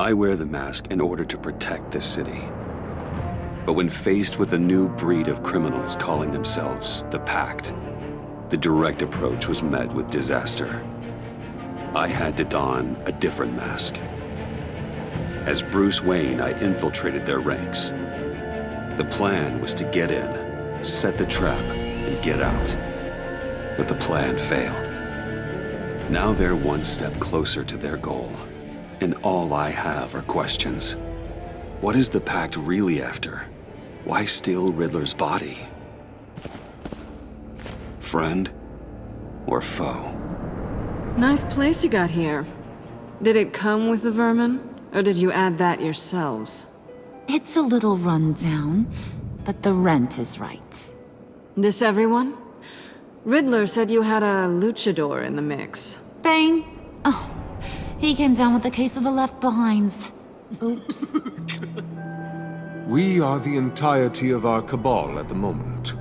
I wear the mask in order to protect this city. But when faced with a new breed of criminals calling themselves the Pact, the direct approach was met with disaster. I had to don a different mask. As Bruce Wayne, I infiltrated their ranks. The plan was to get in, set the trap, and get out. But the plan failed. Now they're one step closer to their goal, and all I have are questions. What is the Pact really after? Why steal Riddler's body? Friend or foe? Nice place you got here. Did it come with the vermin, or did you add that yourselves? It's a little run down, but the rent is right. This everyone? Riddler said you had a luchador in the mix. Bane? Oh, he came down with a case of the left behinds. Oops. We are the entirety of our cabal at the moment.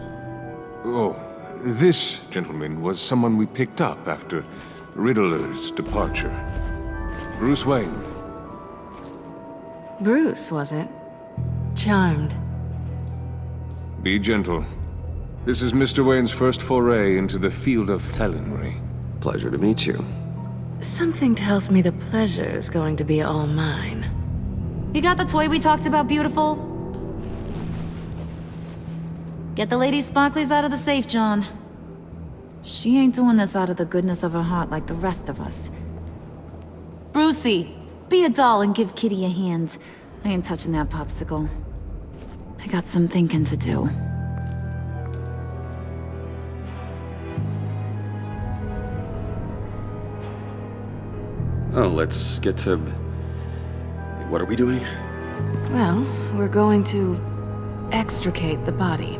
Oh, this gentleman was someone we picked up after Riddler's departure. Bruce Wayne. Bruce, was it? Charmed. Be gentle. This is Mr. Wayne's first foray into the field of felonry. Pleasure to meet you. Something tells me the pleasure is going to be all mine. You got the toy we talked about, beautiful? Get the lady sparklies out of the safe, John. She ain't doing this out of the goodness of her heart like the rest of us. Brucey, be a doll and give Kitty a hand. I ain't touching that popsicle. I got some thinking to do. Oh, let's get to... What are we doing? Well, we're going to extricate the body.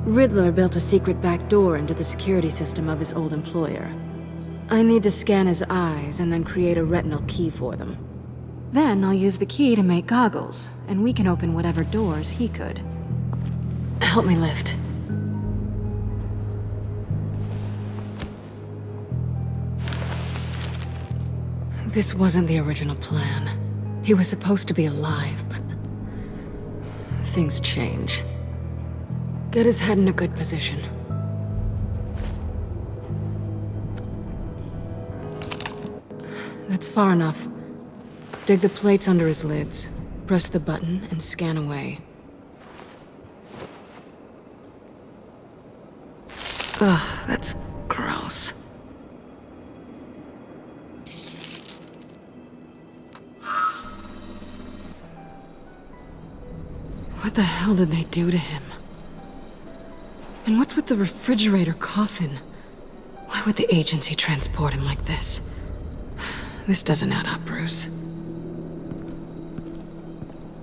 Riddler built a secret back door into the security system of his old employer. I need to scan his eyes and then create a retinal key for them. Then I'll use the key to make goggles, and we can open whatever doors he could. Help me lift. This wasn't the original plan. He was supposed to be alive, but things change. Get his head in a good position. That's far enough. Dig the plates under his lids. Press the button and scan away. Ugh, that's gross. What the hell did they do to him? And what's with the refrigerator coffin? Why would the agency transport him like this? This doesn't add up, Bruce.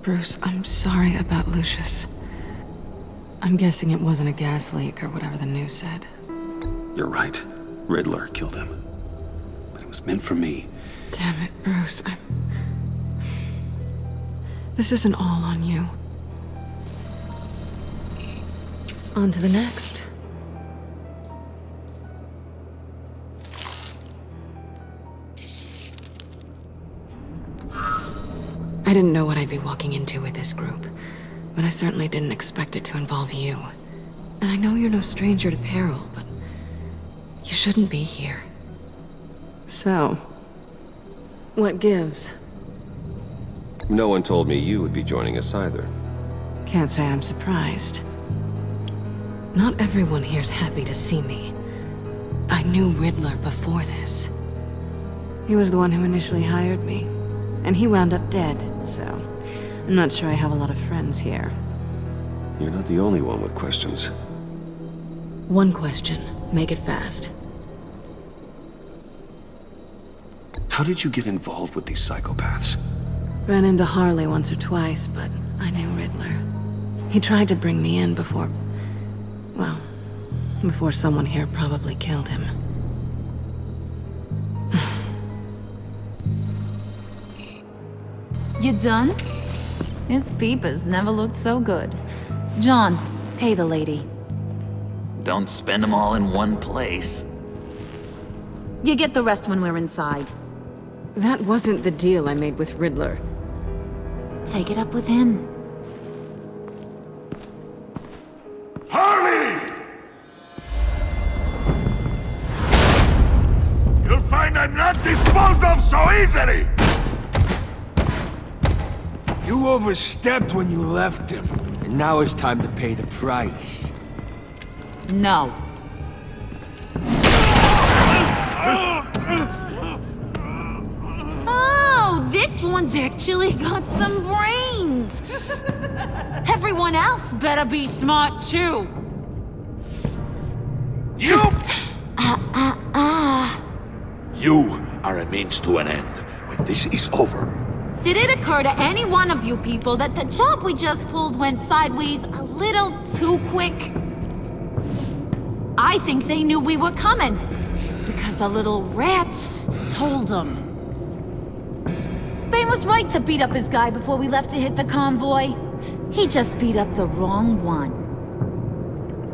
Bruce, I'm sorry about Lucius. I'm guessing it wasn't a gas leak or whatever the news said. You're right. Riddler killed him. But it was meant for me. Damn it, Bruce. This isn't all on you. On to the next. I didn't know what I'd be walking into with this group, but I certainly didn't expect it to involve you. And I know you're no stranger to peril, but you shouldn't be here. So, what gives? No one told me you would be joining us either. Can't say I'm surprised. Not everyone here's happy to see me. I knew Riddler before this. He was the one who initially hired me, and he wound up dead, so I'm not sure I have a lot of friends here. You're not the only one with questions. One question. Make it fast. How did you get involved with these psychopaths? Ran into Harley once or twice, but I knew Riddler. He tried to bring me in before... well, before someone here probably killed him. You done? His peepers never looked so good. John, pay the lady. Don't spend them all in one place. You get the rest when we're inside. That wasn't the deal I made with Riddler. Take it up with him. Harley! You'll find I'm not disposed of so easily! You overstepped when you left him, and now it's time to pay the price. No. Oh, this one's actually got some brains. Everyone else better be smart too. You! You are a means to an end. When this is over, Did it occur to any one of you people that the job we just pulled went sideways a little too quick? I think they knew we were coming, because a little rat told them. Bane was right to beat up his guy before we left to hit the convoy. He just beat up the wrong one.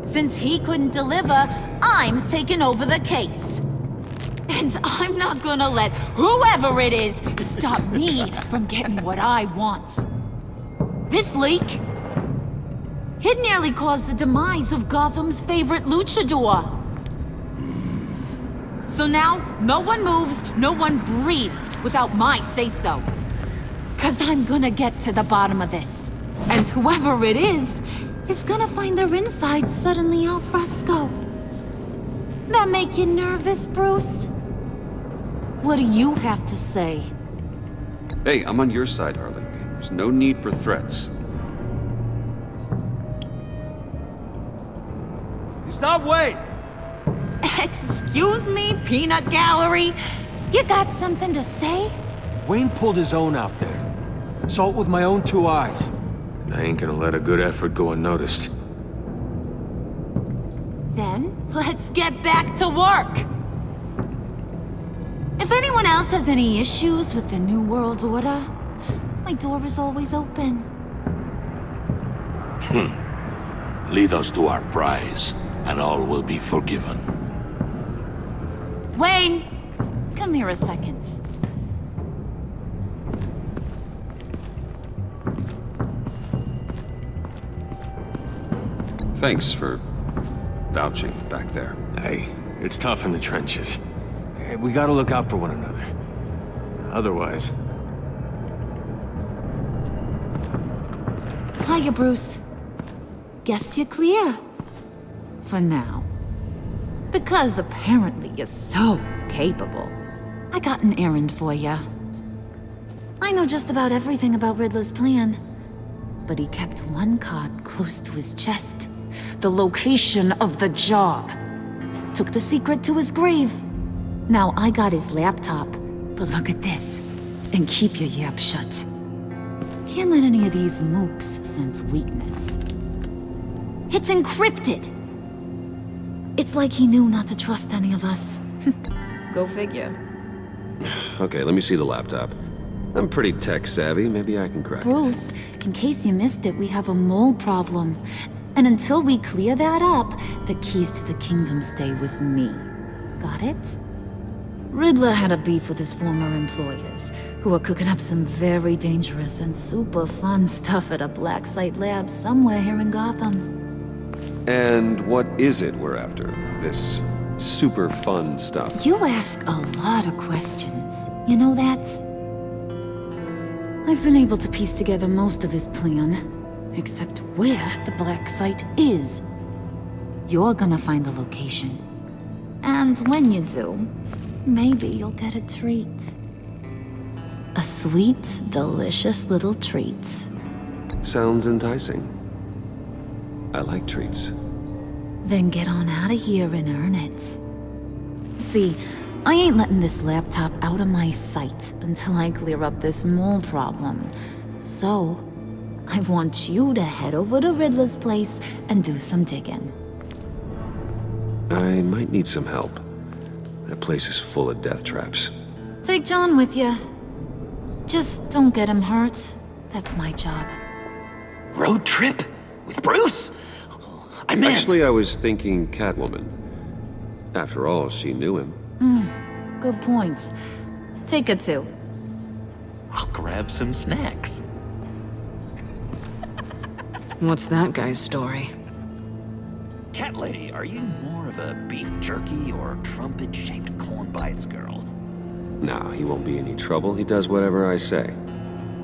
Since he couldn't deliver, I'm taking over the case. And I'm not gonna let whoever it is stop me from getting what I want. This leak, it nearly caused the demise of Gotham's favorite luchador. So now, no one moves, no one breathes without my say-so. 'Cause I'm gonna get to the bottom of this. And whoever it is gonna find their insides suddenly al fresco. That make you nervous, Bruce? What do you have to say? Hey, I'm on your side, Harley. There's no need for threats. It's not Wayne! Excuse me, peanut gallery? You got something to say? Wayne pulled his own out there. Saw it with my own two eyes. I ain't gonna let a good effort go unnoticed. Then, let's get back to work. If anyone else has any issues with the New World Order, my door is always open. lead us to our prize, and all will be forgiven. Wayne, come here a second. Thanks for vouching back there. Hey, it's tough in the trenches. We gotta look out for one another. Otherwise... Hiya, Bruce. Guess you're clear. For now. Because apparently you're so capable. I got an errand for ya. I know just about everything about Riddler's plan. But he kept one card close to his chest. The location of the job. Took the secret to his grave. Now I got his laptop. But look at this. And keep your yap shut. Can't let any of these mooks sense weakness. It's encrypted. It's like he knew not to trust any of us. Go figure. Okay, let me see the laptop. I'm pretty tech savvy. Maybe I can crack it. Bruce, in case you missed it, we have a mole problem. And until we clear that up, the keys to the kingdom stay with me. Got it? Riddler had a beef with his former employers, who are cooking up some very dangerous and super fun stuff at a black site lab somewhere here in Gotham. And what is it we're after? This super fun stuff? You ask a lot of questions. You know that? I've been able to piece together most of his plan, except where the black site is. You're gonna find the location. And when you do, maybe you'll get a treat. A sweet, delicious little treat. Sounds enticing. I like treats. Then get on out of here and earn it. See, I ain't letting this laptop out of my sight until I clear up this mole problem. So, I want you to head over to Riddler's place and do some digging. I might need some help. That place is full of death traps. Take John with you. Just don't get him hurt. That's my job. Road trip? With Bruce? I'm in. Actually, I was thinking Catwoman. After all, she knew him. Good point. Take her too. I'll grab some snacks. What's that guy's story? Cat lady, are you more of a beef jerky or trumpet-shaped corn bites girl? No, he won't be any trouble. He does whatever I say.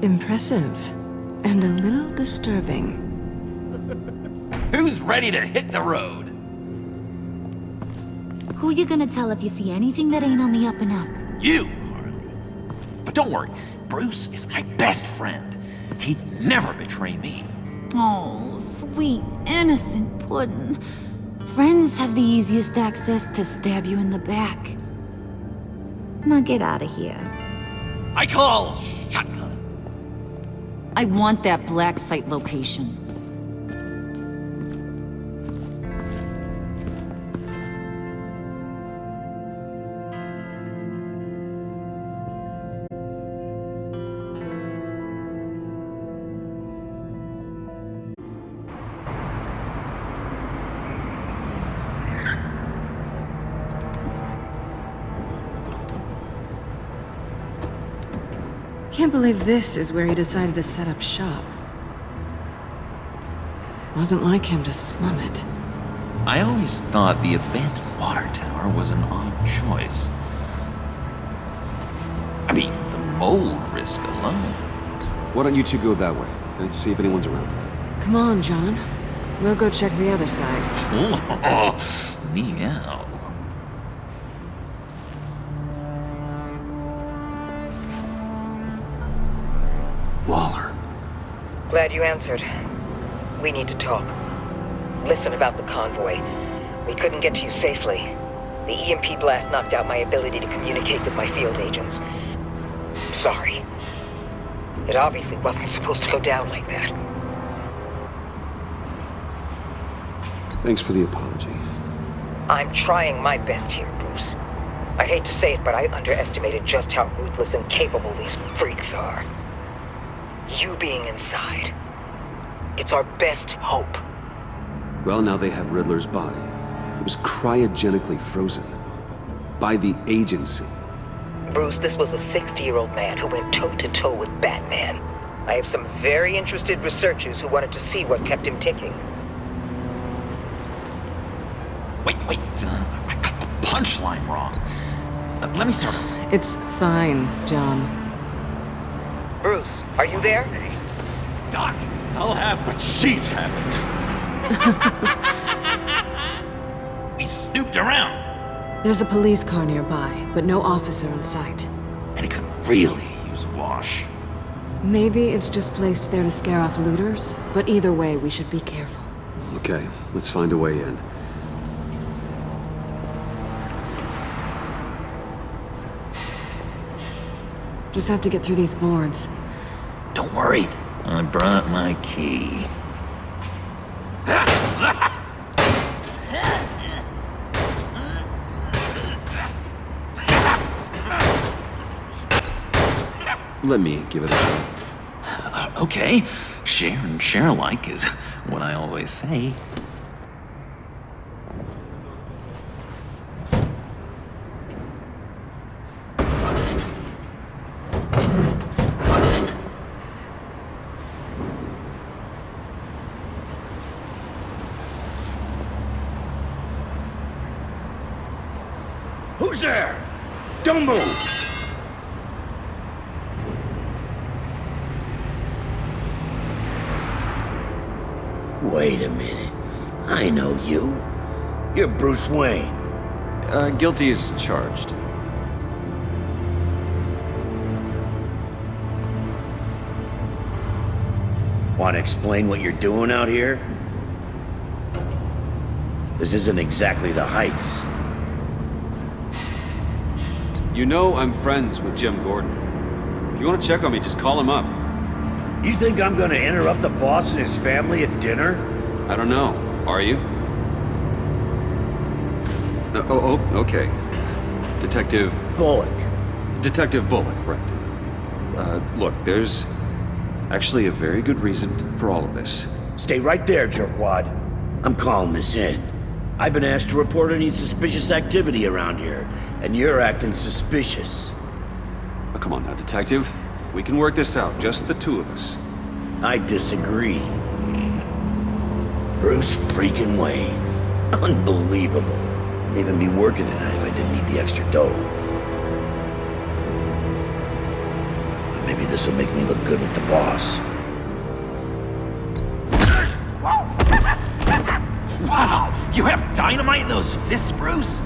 Impressive. And a little disturbing. Who's ready to hit the road? Who you gonna tell if you see anything that ain't on the up and up? You, Harley. But don't worry, Bruce is my best friend. He'd never betray me. Oh, sweet, innocent Puddin'. Friends have the easiest access to stab you in the back. Now get out of here. I call shotgun. I want that black site location. Can't believe this is where he decided to set up shop. Wasn't like him to slum it. I always thought the abandoned water tower was an odd choice. I mean, the mold risk alone. Why don't you two go that way? And see if anyone's around. Come on, John. We'll go check the other side. Meow. Waller. Glad you answered. We need to talk. Listen about the convoy. We couldn't get to you safely. The EMP blast knocked out my ability to communicate with my field agents. Sorry. It obviously wasn't supposed to go down like that. Thanks for the apology. I'm trying my best here, Bruce. I hate to say it, but I underestimated just how ruthless and capable these freaks are. You being inside, it's our best hope. Well, now they have Riddler's body. It was cryogenically frozen. By the agency. Bruce, this was a 60-year-old man who went toe-to-toe with Batman. I have some very interested researchers who wanted to see what kept him ticking. Wait, I got the punchline wrong. Let me start over. It's fine, John. Bruce, are you there? Doc, I'll have what she's having. We snooped around. There's a police car nearby, but no officer in sight. And it could really use a wash. Maybe it's just placed there to scare off looters, but either way, we should be careful. Okay, let's find a way in. Just have to get through these boards. Don't worry, I brought my key. Let me give it a shot. Okay, share and share alike is what I always say. Who's there? Don't move! Wait a minute. I know you. You're Bruce Wayne. Guilty as charged. Want to explain what you're doing out here? This isn't exactly the Heights. You know I'm friends with Jim Gordon. If you want to check on me, just call him up. You think I'm gonna interrupt the boss and his family at dinner? I don't know. Are you? Okay. Detective Bullock. Detective Bullock, right. Look, there's actually a very good reason for all of this. Stay right there, jerkwad. I'm calling this in. I've been asked to report any suspicious activity around here, and you're acting suspicious. Oh, come on now, Detective. We can work this out, just the two of us. I disagree. Bruce freaking Wayne. Unbelievable. I'd even be working tonight if I didn't need the extra dough. But maybe this will make me look good with the boss. Wow! You have dynamite in those fists, Bruce?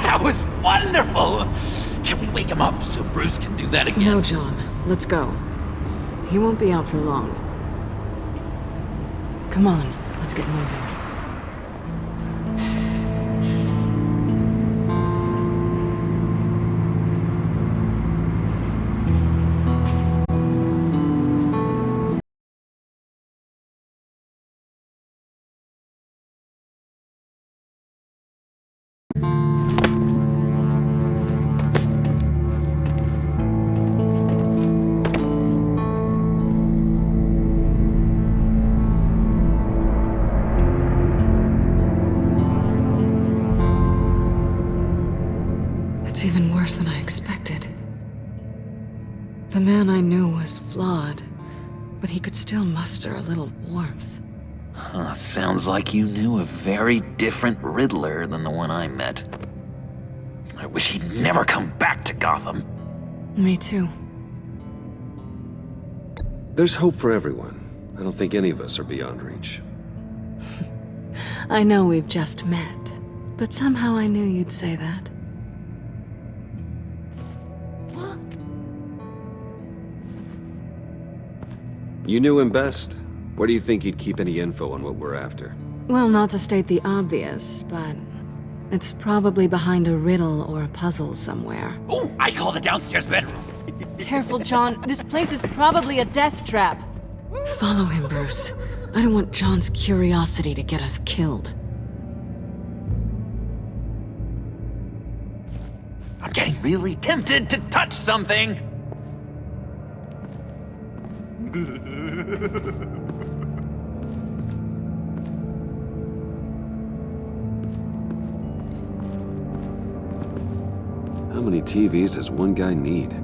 That was wonderful! Can we wake him up so Bruce can do that again? No, John. Let's go. He won't be out for long. Come on, let's get moving. It's even worse than I expected. The man I knew was flawed, but he could still muster a little warmth. Huh, sounds like you knew a very different Riddler than the one I met. I wish he'd never come back to Gotham. Me too. There's hope for everyone. I don't think any of us are beyond reach. I know we've just met, but somehow I knew you'd say that. You knew him best. Where do you think he'd keep any info on what we're after? Well, not to state the obvious, but it's probably behind a riddle or a puzzle somewhere. Oh, I call the downstairs bedroom. Careful, John. This place is probably a death trap. Follow him, Bruce. I don't want John's curiosity to get us killed. I'm getting really tempted to touch something. How many TVs does one guy need?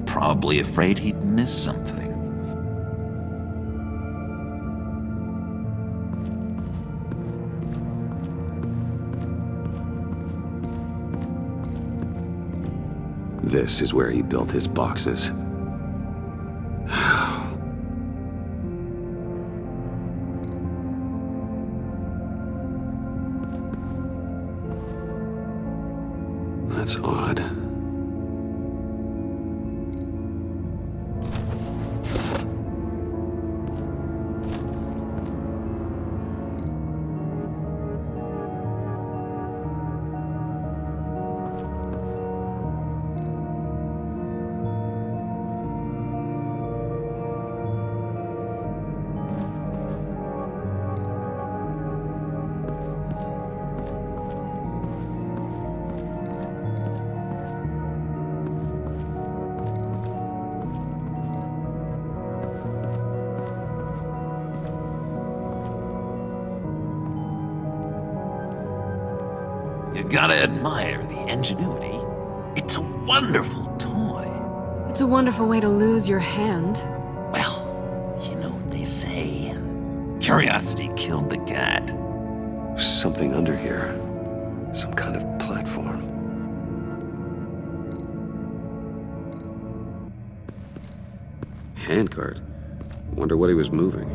Probably afraid he'd miss something. This is where he built his boxes. That's odd. You gotta admire the ingenuity. It's a wonderful toy. It's a wonderful way to lose your hand. Well, you know what they say. Curiosity killed the cat. There's something under here. Some kind of platform. Handcart. Wonder what he was moving.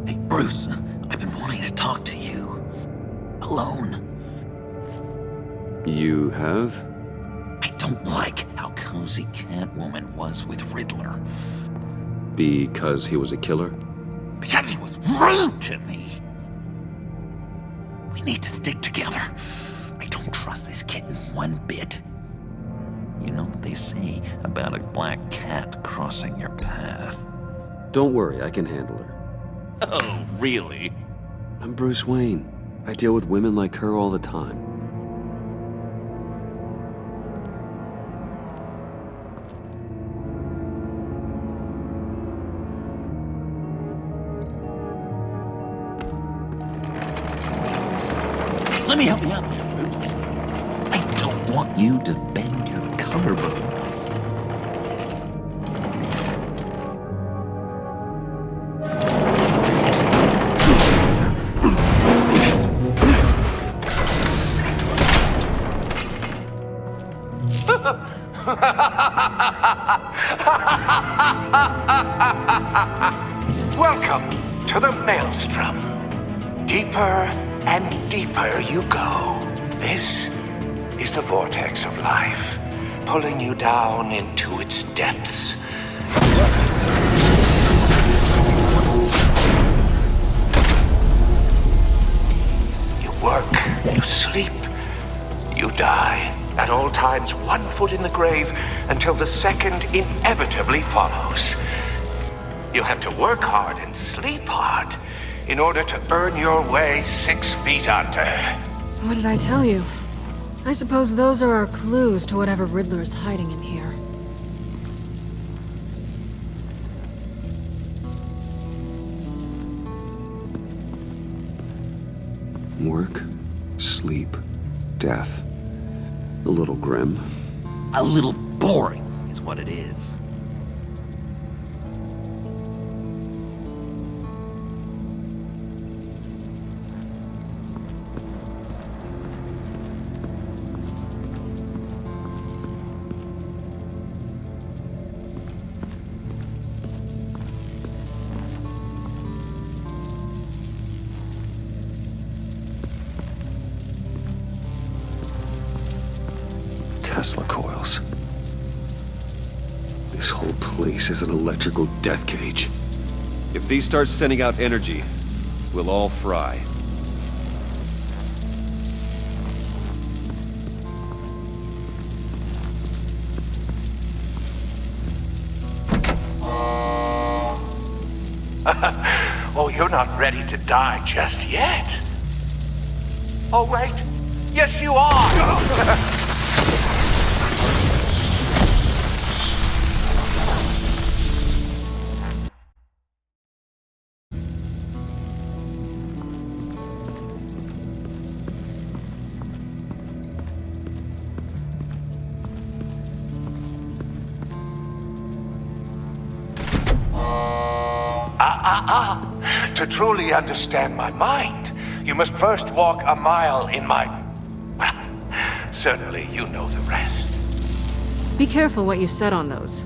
Hey, Bruce, I've been wanting to talk to you. Alone. You have? I don't like how cozy Catwoman was with Riddler. Because he was a killer? Because he was rude to me. We need to stick together. I don't trust this kitten one bit. You know what they say about a black cat crossing your path? Don't worry, I can handle her. Oh, really? I'm Bruce Wayne. I deal with women like her all the time. let me help you out there, Bruce. I don't want you to bend your collarbone. Welcome to the Maelstrom. Deeper and deeper you go. This is the vortex of life, pulling you down into its depths. You work, you sleep, you die. At all times, 1 foot in the grave until the second inevitably follows. You have to work hard and sleep hard in order to earn your way 6 feet under. What did I tell you? I suppose those are our clues to whatever Riddler is hiding in here. Work, sleep, death. A little grim. A little boring is what it is. Tesla coils. This whole place is an electrical death cage. If these start sending out energy, we'll all fry. Oh, you're not ready to die just yet. Oh, wait. Yes, you are! To truly understand my mind, you must first walk a mile in my... Well, certainly you know the rest. Be careful what you said on those.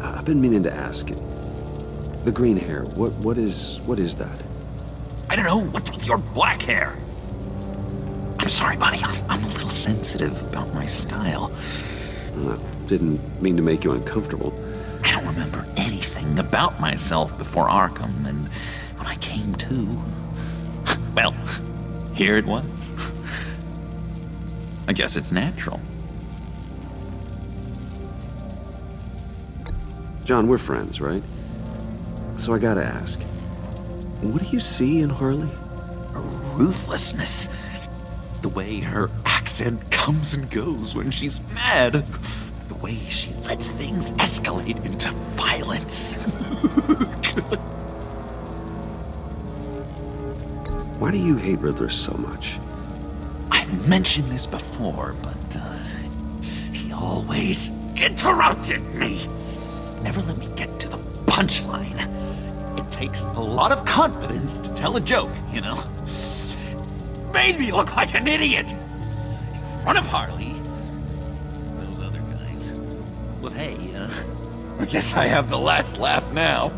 I've been meaning to ask you. The green hair, what is that? I don't know, what's with your black hair? I'm sorry, buddy, I'm a little sensitive about my style. Didn't mean to make you uncomfortable. I don't remember anything about myself before Arkham, and when I came to... Well, here it was. I guess it's natural. John, we're friends, right? So I gotta ask, what do you see in Harley? Her ruthlessness. The way her accent comes and goes when she's mad. The way she lets things escalate into violence. Why do you hate Riddler so much? I've mentioned this before, but he always interrupted me. Never let me get to the punchline. It takes a lot of confidence to tell a joke, you know? Made me look like an idiot! In front of Harley. Those other guys. Well, hey, I guess I have the last laugh now.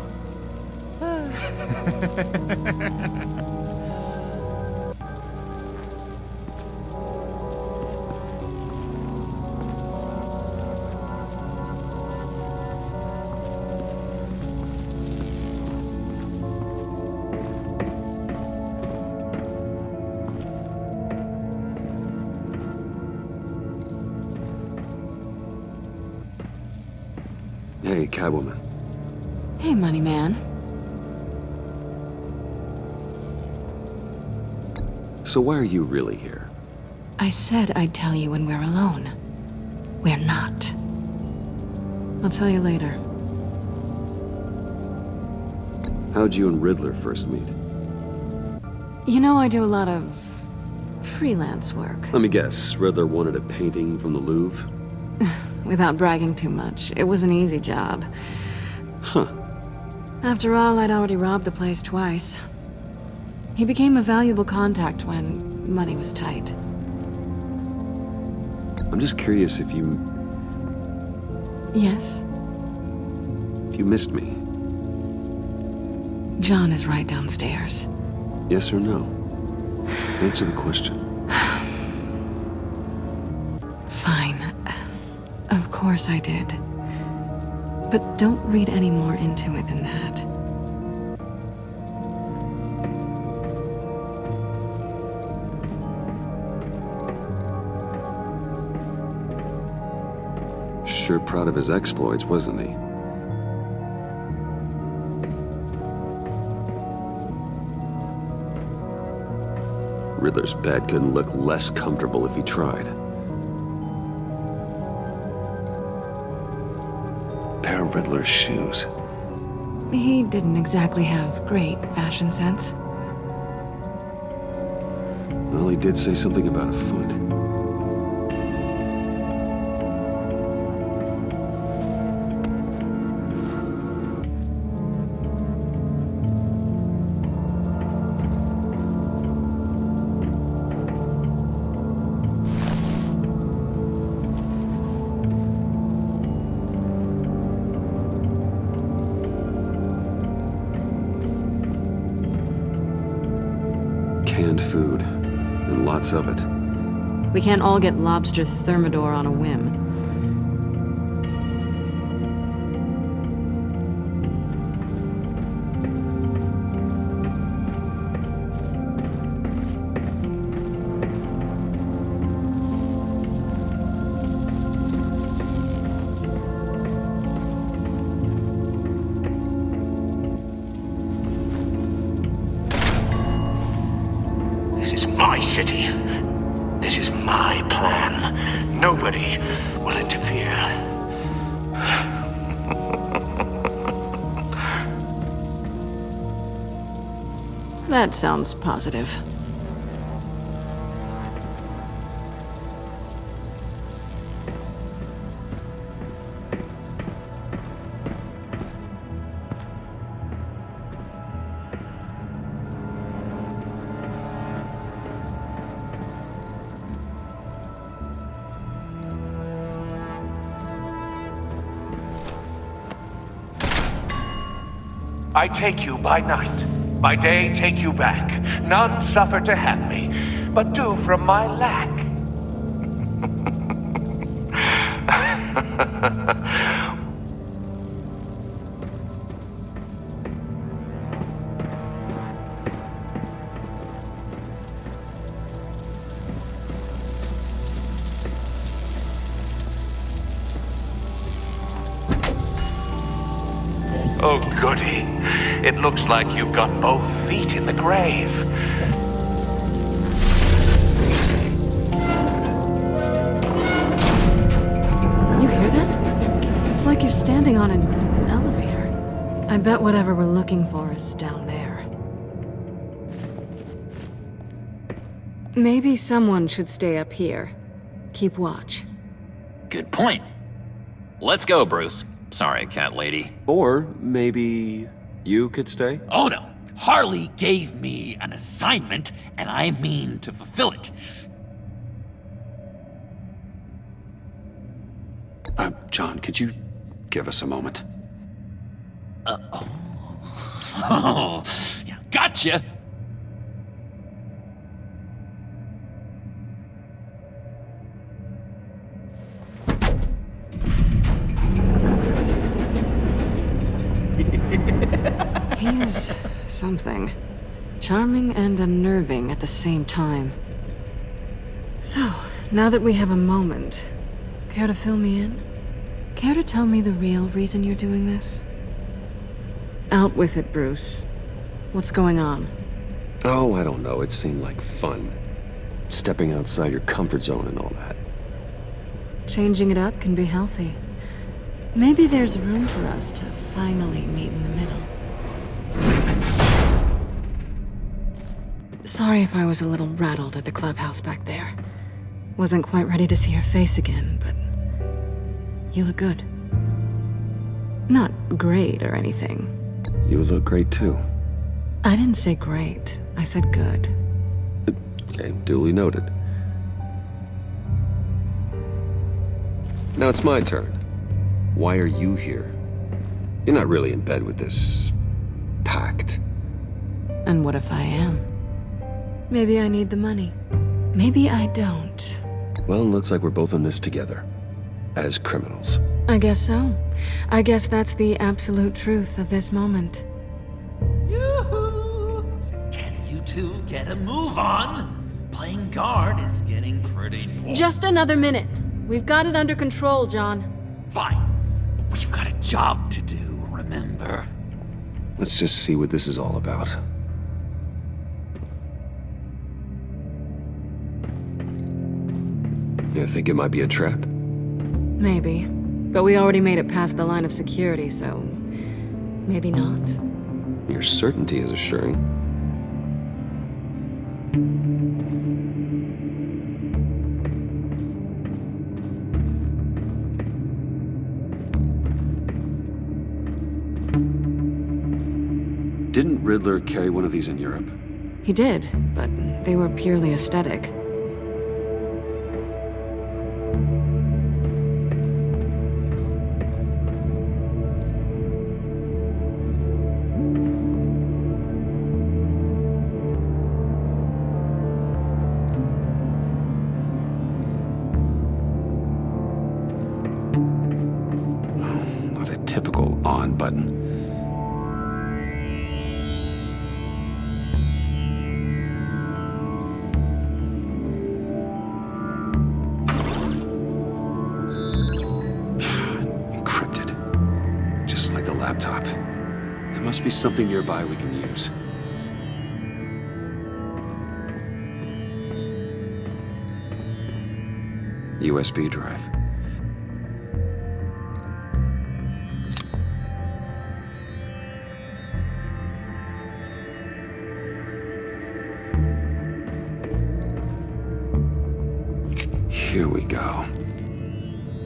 Hey, Catwoman. Hey, Money Man. So why are you really here? I said I'd tell you when we're alone. We're not. I'll tell you later. How'd you and Riddler first meet? You know, I do a lot of freelance work. Let me guess, Riddler wanted a painting from the Louvre? Without bragging too much, it was an easy job. Huh. After all, I'd already robbed the place twice. He became a valuable contact when money was tight. I'm just curious if you... Yes? if you missed me. John is right downstairs. Yes or no? Answer the question. Fine. Of course I did. But don't read any more into it than that. Sure proud of his exploits, wasn't he? Riddler's bed couldn't look less comfortable if he tried. Pair of Riddler's shoes. He didn't exactly have great fashion sense. Well, he did say something about a foot. Canned food, and lots of it. We can't all get lobster thermidor on a whim. This is my city. This is my plan. Nobody will interfere. That sounds positive. I take you by night. By day, take you back. None suffer to have me, but do from my lack. Oh, goody. It looks like you've got both feet in the grave. You hear that? It's like you're standing on an elevator. I bet whatever we're looking for is down there. Maybe someone should stay up here. Keep watch. Good point. Let's go, Bruce. Sorry, cat lady. Or maybe you could stay? Oh no. Harley gave me an assignment, and I mean to fulfill it. John, could you give us a moment? Oh, yeah, gotcha. He's something. Charming and unnerving at the same time. So, now that we have a moment, care to fill me in? Care to tell me the real reason you're doing this? Out with it, Bruce. What's going on? Oh, I don't know. It seemed like fun. Stepping outside your comfort zone and all that. Changing it up can be healthy. Maybe there's room for us to finally meet in the middle. Sorry if I was a little rattled at the clubhouse back there. Wasn't quite ready to see your face again, but you look good. Not great or anything. You look great too. I didn't say great. I said good. Okay, duly noted. Now it's my turn. Why are you here? You're not really in bed with this pact. And what if I am? Maybe I need the money. Maybe I don't. Well, looks like we're both in this together. As criminals. I guess so. I guess that's the absolute truth of this moment. Yoo-hoo! Can you two get a move on? Playing guard is getting pretty boring. Just another minute. We've got it under control, John. Fine. We've got a job to do, remember? Let's just see what this is all about. You think it might be a trap? Maybe. But we already made it past the line of security, so maybe not. Your certainty is assuring. Didn't Riddler carry one of these in Europe? He did, but they were purely aesthetic. Not a typical on button. Laptop. There must be something nearby we can use. USB drive. Here we go.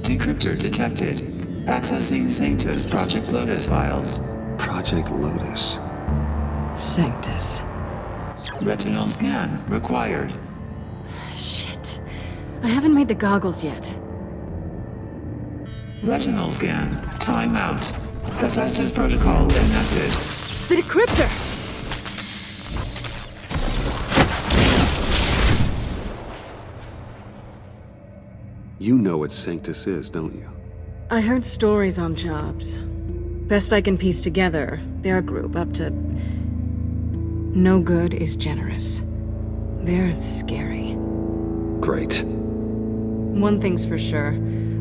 Decryptor detected. Accessing Sanctus Project Lotus files. Project Lotus. Sanctus. Retinal scan required. Shit. I haven't made the goggles yet. Retinal scan. Timeout. Hephaestus protocol enacted. The decryptor! You know what Sanctus is, don't you? I heard stories on jobs. Best I can piece together, they're a group up to... No good is generous. They're scary. Great. One thing's for sure.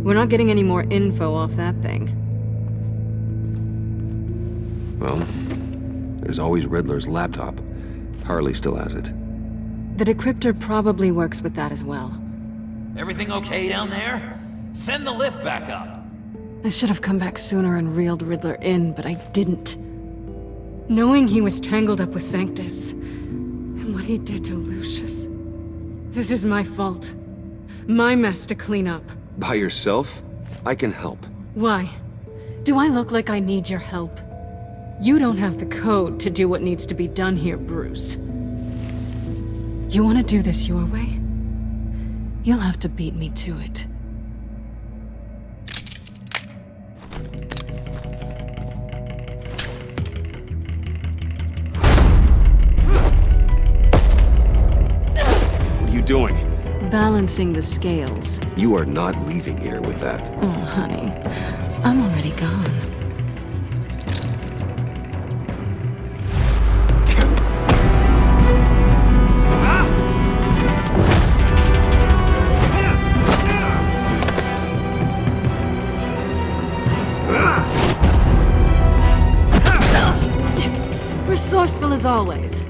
We're not getting any more info off that thing. Well, there's always Riddler's laptop. Harley still has it. The decryptor probably works with that as well. Everything okay down there? Send the lift back up. I should have come back sooner and reeled Riddler in, but I didn't. Knowing he was tangled up with Sanctus, and what he did to Lucius. This is my fault. My mess to clean up. By yourself? I can help. Why? Do I look like I need your help? You don't have the code to do what needs to be done here, Bruce. You want to do this your way? You'll have to beat me to it. Doing? Balancing the scales. You are not leaving here with that. Oh, honey. I'm already gone. Resourceful as always.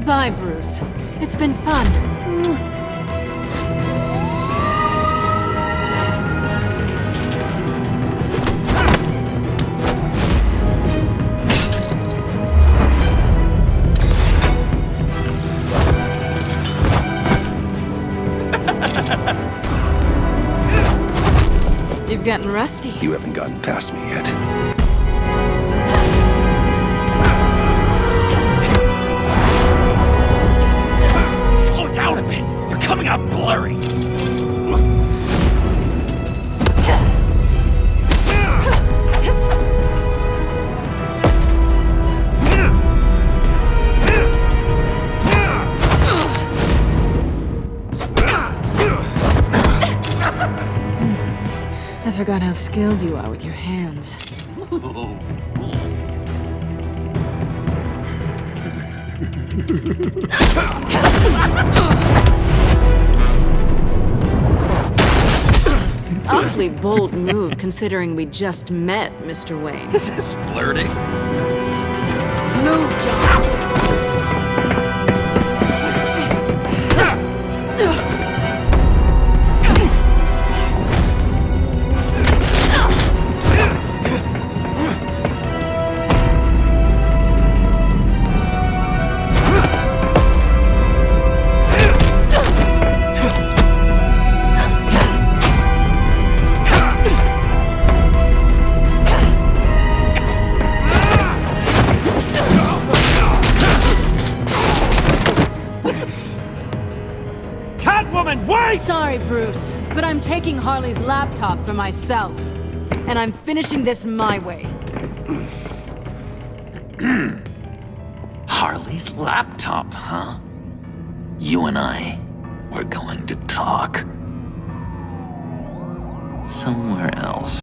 Bye, Bruce. It's been fun. You've gotten rusty. You haven't gotten past me yet. Slow down a bit. You're coming out blurry. I forgot how skilled you are with your hands. Awfully bold move, considering we just met, Mr. Wayne. This is flirting. Move, John. Catwoman, wait! Sorry, Bruce, but I'm taking Harley's laptop for myself. And I'm finishing this my way. Harley's laptop, huh? You and I, we're going to talk. Somewhere else.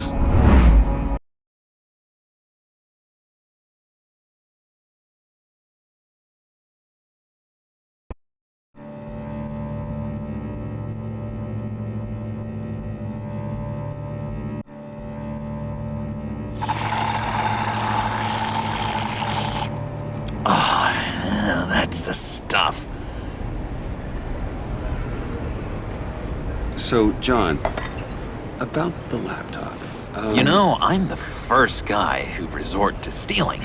Oh, that's the stuff. So, John, about the laptop. You know, I'm the first guy who'd resort to stealing.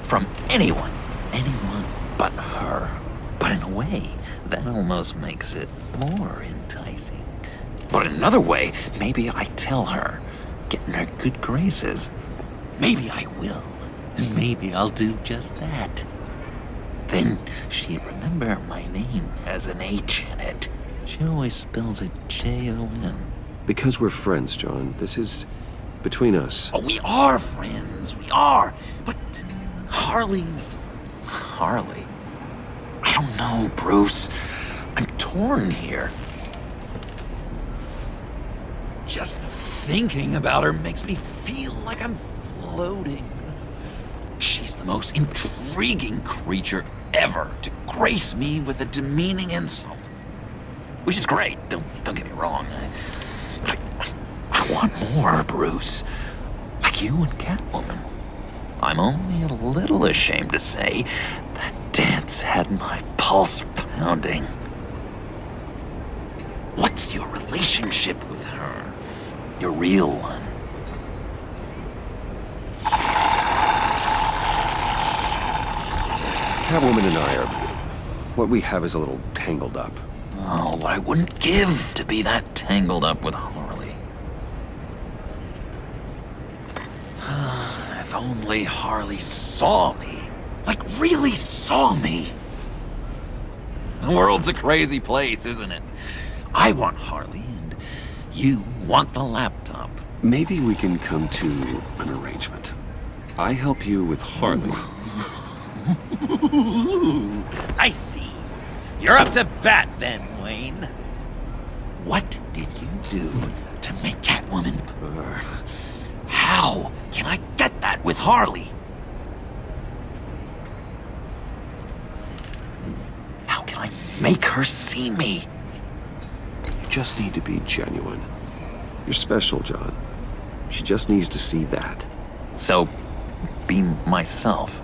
From anyone. Anyone but her. But in a way, that almost makes it more enticing. But in another way, maybe I tell her, get in her good graces. Maybe I will. And maybe I'll do just that. Then she'd remember my name has an H in it. She always spells it Jon. Because we're friends, John. This is between us. Oh, we are friends. We are. But Harley's... Harley? I don't know, Bruce. I'm torn here. Just thinking about her makes me feel like I'm floating. She's the most intriguing creature ever to grace me with a demeaning insult. Which is great, don't get me wrong. I want more, Bruce. Like you and Catwoman. I'm only a little ashamed to say that dance had my pulse pounding. What's your relationship with her? Your real one? Catwoman and I are... what we have is a little tangled up. Oh, what I wouldn't give to be that tangled up with Harley. If only Harley saw me. Like, really saw me. The world's a crazy place, isn't it? I want Harley, and you want the laptop. Maybe we can come to an arrangement. I help you with Harley. I see. You're up to bat then, Wayne. What did you do to make Catwoman purr? How can I get that with Harley? How can I make her see me? just need to be genuine. You're special, John. She just needs to see that. So, be myself.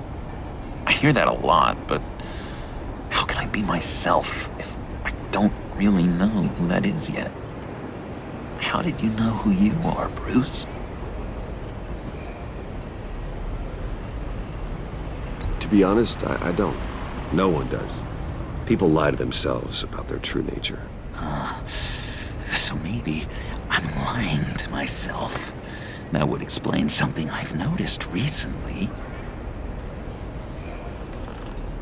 I hear that a lot, but how can I be myself if I don't really know who that is yet? How did you know who you are, Bruce? To be honest, I don't. No one does. People lie to themselves about their true nature. So maybe I'm lying to myself. That would explain something I've noticed recently.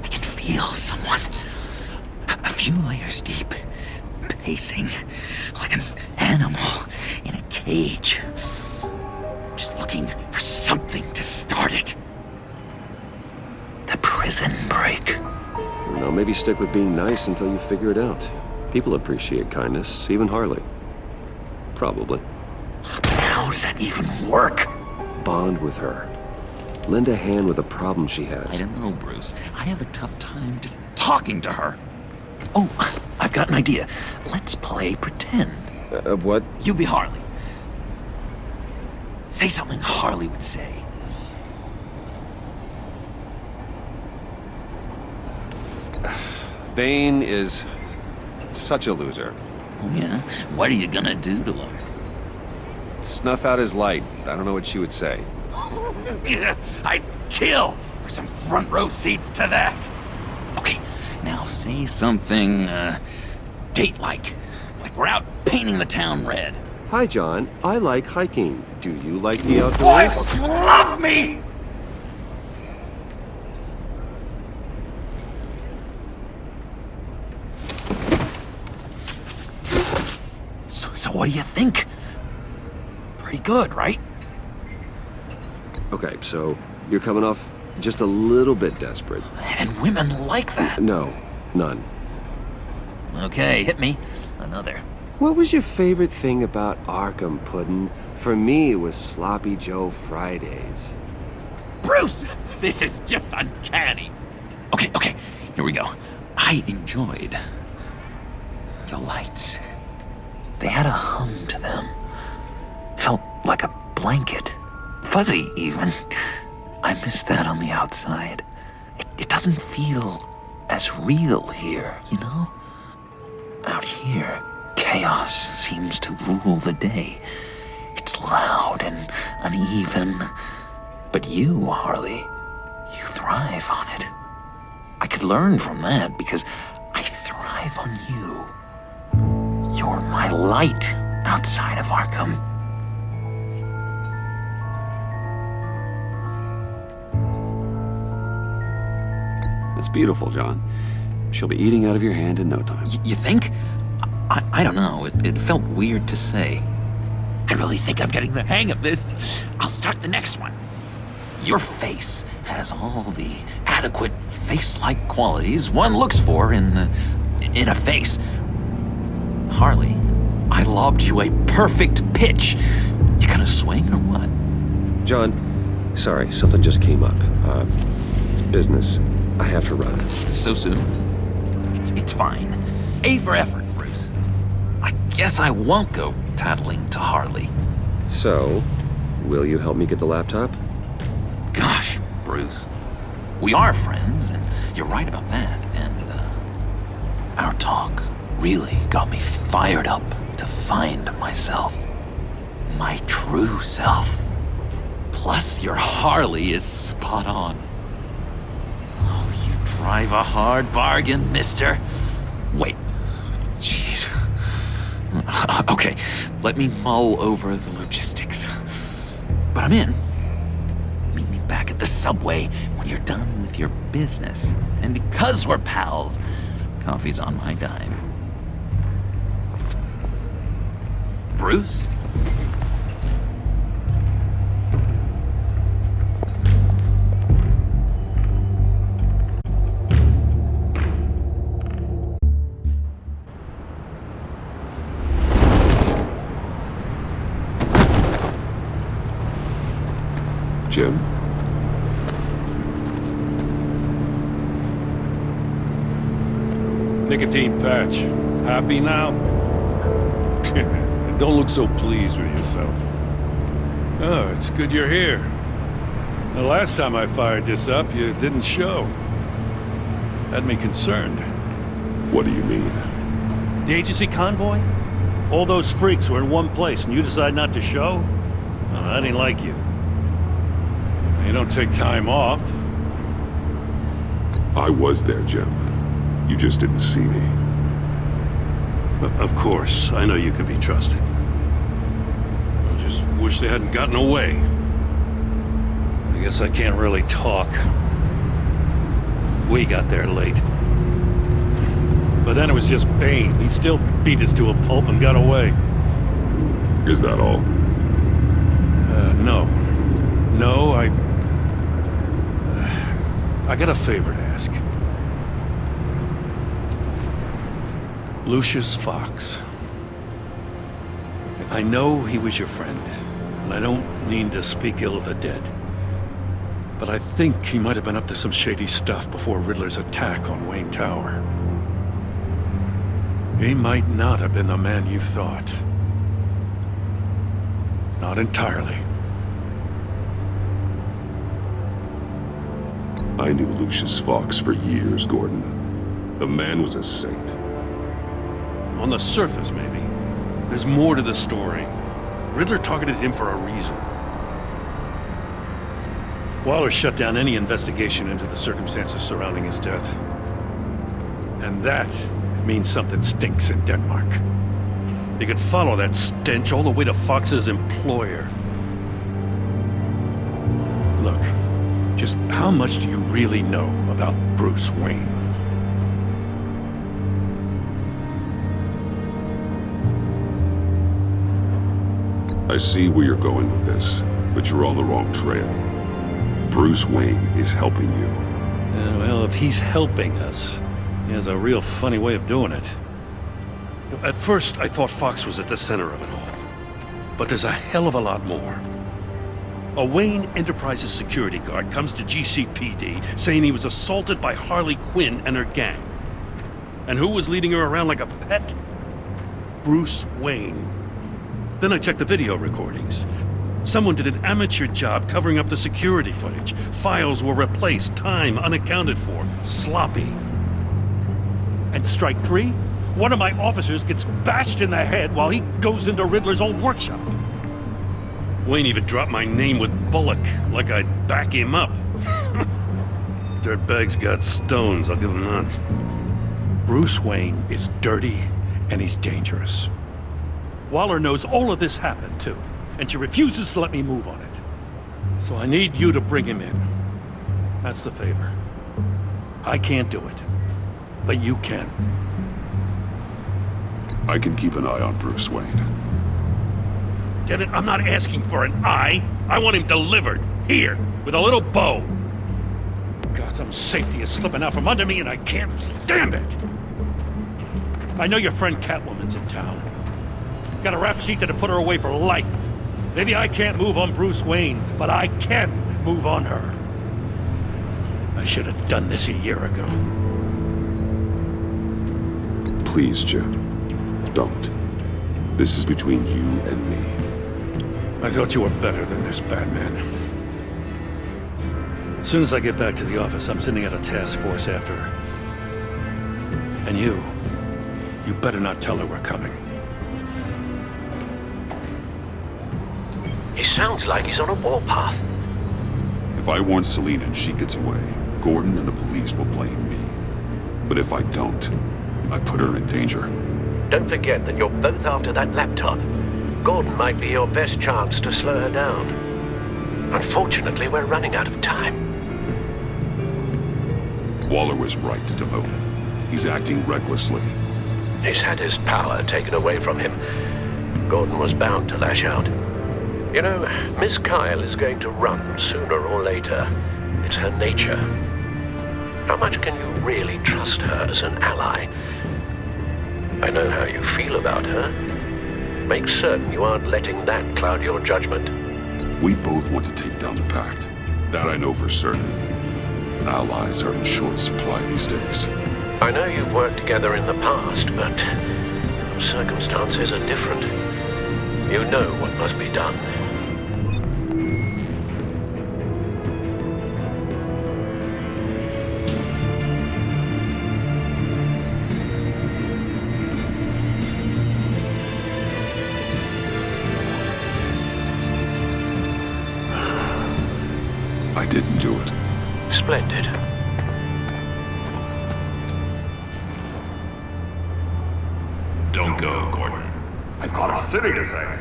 I can feel someone a few layers deep, pacing like an animal in a cage. Just looking for something to start it. The prison break. Now, maybe stick with being nice until you figure it out. People appreciate kindness, even Harley. Probably. How does that even work? Bond with her. Lend a hand with a problem she has. I don't know, Bruce. I have a tough time just talking to her. Oh, I've got an idea. Let's play pretend. What? You be Harley. Say something Harley would say. Bane is such a loser. Oh, yeah? What are you gonna do to him? Snuff out his light. I don't know what she would say. I'd kill for some front row seats to that. Okay, now say something, date-like. Like we're out painting the town red. Hi, John. I like hiking. Do you like the outdoors? Boy, you love me! So what do you think? Pretty good, right? Okay, so you're coming off just a little bit desperate. And women like that. No, none. Okay, hit me. Another. What was your favorite thing about Arkham, Puddin'? For me, it was Sloppy Joe Fridays. Bruce! This is just uncanny. Okay, here we go. I enjoyed the lights. They had a hum to them. Felt like a blanket. Fuzzy, even. I miss that on the outside. It doesn't feel as real here, you know? Out here, chaos seems to rule the day. It's loud and uneven. But you, Harley, you thrive on it. I could learn from that because I thrive on you. You're my light outside of Arkham. It's beautiful, John. She'll be eating out of your hand in no time. You think? I don't know. It felt weird to say. I really think I'm getting the hang of this. I'll start the next one. Your face has all the adequate face-like qualities one looks for in a face. Harley, I lobbed you a perfect pitch. You gonna swing or what? John, sorry, something just came up. It's business. I have to run. So soon? It's fine. A for effort, Bruce. I guess I won't go tattling to Harley. So, will you help me get the laptop? Gosh, Bruce. We are friends, and you're right about that. And, our talk really got me fired up to find myself. My true self. Plus, your Harley is spot on. Oh, you drive a hard bargain, mister. Wait. Jeez. Okay, let me mull over the logistics. But I'm in. Meet me back at the subway when you're done with your business. And because we're pals, coffee's on my dime. Bruce? Jim? Nicotine patch. Happy now? don't look so pleased with yourself. Oh, it's good you're here. The last time I fired this up, you didn't show. Had me concerned. What do you mean? The agency convoy? All those freaks were in one place and you decide not to show? Oh, I didn't like you. You don't take time off. I was there, Jim. You just didn't see me. Of course, I know you can be trusted. I just wish they hadn't gotten away. I guess I can't really talk. We got there late. But then it was just Bane. He still beat us to a pulp and got away. Is that all? No. No, I got a favor to ask. Lucius Fox. I know he was your friend, and I don't mean to speak ill of the dead. But I think he might have been up to some shady stuff before Riddler's attack on Wayne Tower. He might not have been the man you thought. Not entirely. I knew Lucius Fox for years, Gordon. The man was a saint. On the surface, maybe. There's more to the story. Riddler targeted him for a reason. Waller shut down any investigation into the circumstances surrounding his death. And that means something stinks in Denmark. You could follow that stench all the way to Fox's employer. Look, just how much do you really know about Bruce Wayne? I see where you're going with this, but you're on the wrong trail. Bruce Wayne is helping you. Well, if he's helping us, he has a real funny way of doing it. At first, I thought Fox was at the center of it all. But there's a hell of a lot more. A Wayne Enterprises security guard comes to GCPD saying he was assaulted by Harley Quinn and her gang. And who was leading her around like a pet? Bruce Wayne. Then I checked the video recordings. Someone did an amateur job covering up the security footage. Files were replaced, time unaccounted for, sloppy. And strike three? One of my officers gets bashed in the head while he goes into Riddler's old workshop. Wayne even dropped my name with Bullock, like I'd back him up. Dirtbag's got stones, I'll give him that. Bruce Wayne is dirty and he's dangerous. Waller knows all of this happened, too, and she refuses to let me move on it. So I need you to bring him in. That's the favor. I can't do it, but you can. I can keep an eye on Bruce Wayne. Damn it, I'm not asking for an eye. I want him delivered, here, with a little bow. Gotham safety is slipping out from under me and I can't stand it. I know your friend Catwoman's in town. Got a rap sheet that'd put her away for life. Maybe I can't move on Bruce Wayne, but I can move on her. I should have done this a year ago. Please, Jim. Don't. This is between you and me. I thought you were better than this, Batman. As soon as I get back to the office, I'm sending out a task force after her. And you better not tell her we're coming. He sounds like he's on a warpath. If I warn Selina and she gets away, Gordon and the police will blame me. But if I don't, I put her in danger. Don't forget that you're both after that laptop. Gordon might be your best chance to slow her down. Unfortunately, we're running out of time. Waller was right to demote him. He's acting recklessly. He's had his power taken away from him. Gordon was bound to lash out. You know, Miss Kyle is going to run sooner or later. It's her nature. How much can you really trust her as an ally? I know how you feel about her. Make certain you aren't letting that cloud your judgment. We both want to take down the Pact. That I know for certain. Allies are in short supply these days. I know you've worked together in the past, but circumstances are different. You know what must be done. I didn't do it. Splendid. Don't go, Gordon. I've got a city to save.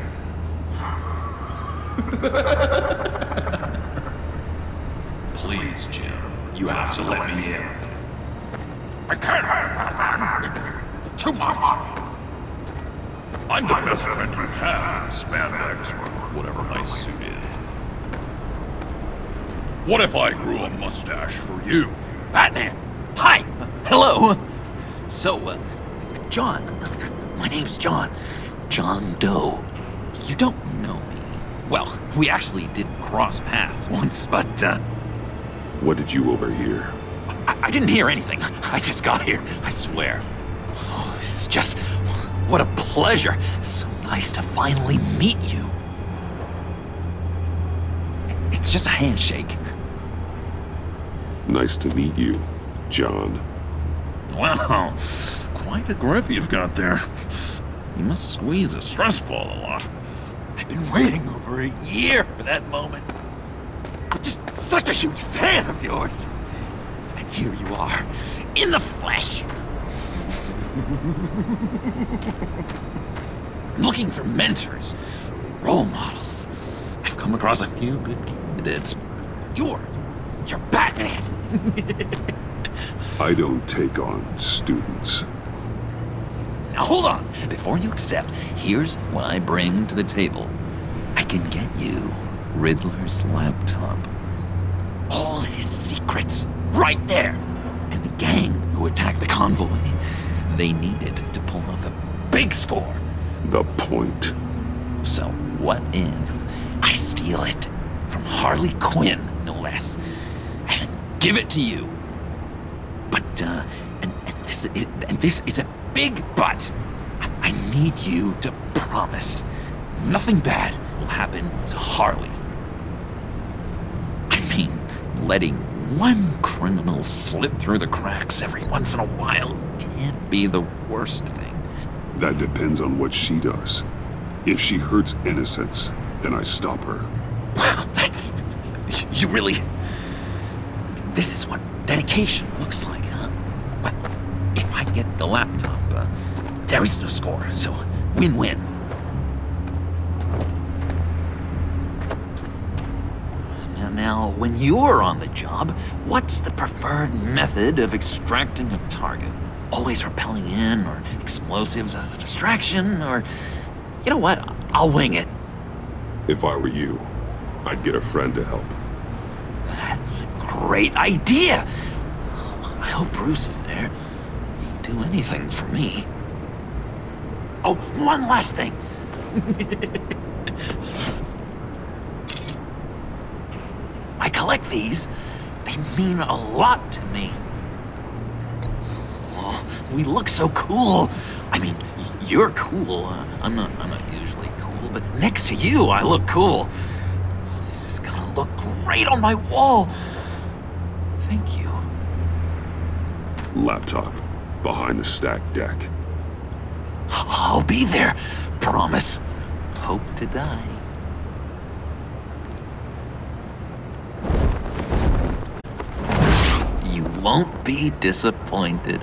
Please, Jim. You have to let me in. I can't, Batman. It's too much. I'm the best friend you have in spandex or whatever my suit is. What if I grew a mustache for you? Batman! Hi! Hello! So, John. My name's John. John Doe. You don't know me. Well, we actually did cross paths once, but, What did you overhear? I didn't hear anything. I just got here, I swear. Oh, this is just... What a pleasure. So nice to finally meet you. It's just a handshake. Nice to meet you, John. Wow, quite a grip you've got there. You must squeeze a stress ball a lot. I've been waiting over a year for that moment. I'm just such a huge fan of yours. And here you are, in the flesh. I'm looking for mentors, role models. I've come across a few good candidates. You're Batman. I don't take on students. Now hold on. Before you accept, here's what I bring to the table. I can get you Riddler's laptop. All his secrets, right there. And the gang who attacked the convoy, they needed to pull off a big score. The point. So what if I steal it from Harley Quinn, no less, and give it to you? But, and this is a big but. I need you to promise nothing bad will happen to Harley. I mean, letting one criminal slip through the cracks every once in a while can't be the worst thing. That depends on what she does. If she hurts innocents, then I stop her. Wow, that's... You really... This is what dedication looks like, huh? But if I get the laptop, there is no score, so win-win. Now, when you're on the job, what's the preferred method of extracting a target? Always rappelling in, or explosives as a distraction, or... You know what? I'll wing it. If I were you, I'd get a friend to help. That's a great idea. I hope Bruce is there. He'd do anything for me. Oh, one last thing. I collect these. They mean a lot to me. Oh, we look so cool. I mean, you're cool. I'm not usually cool, but next to you, I look cool. This is gonna look great on my wall. Thank you. Laptop, behind the stacked deck. I'll be there. Promise. Hope to die. You won't be disappointed.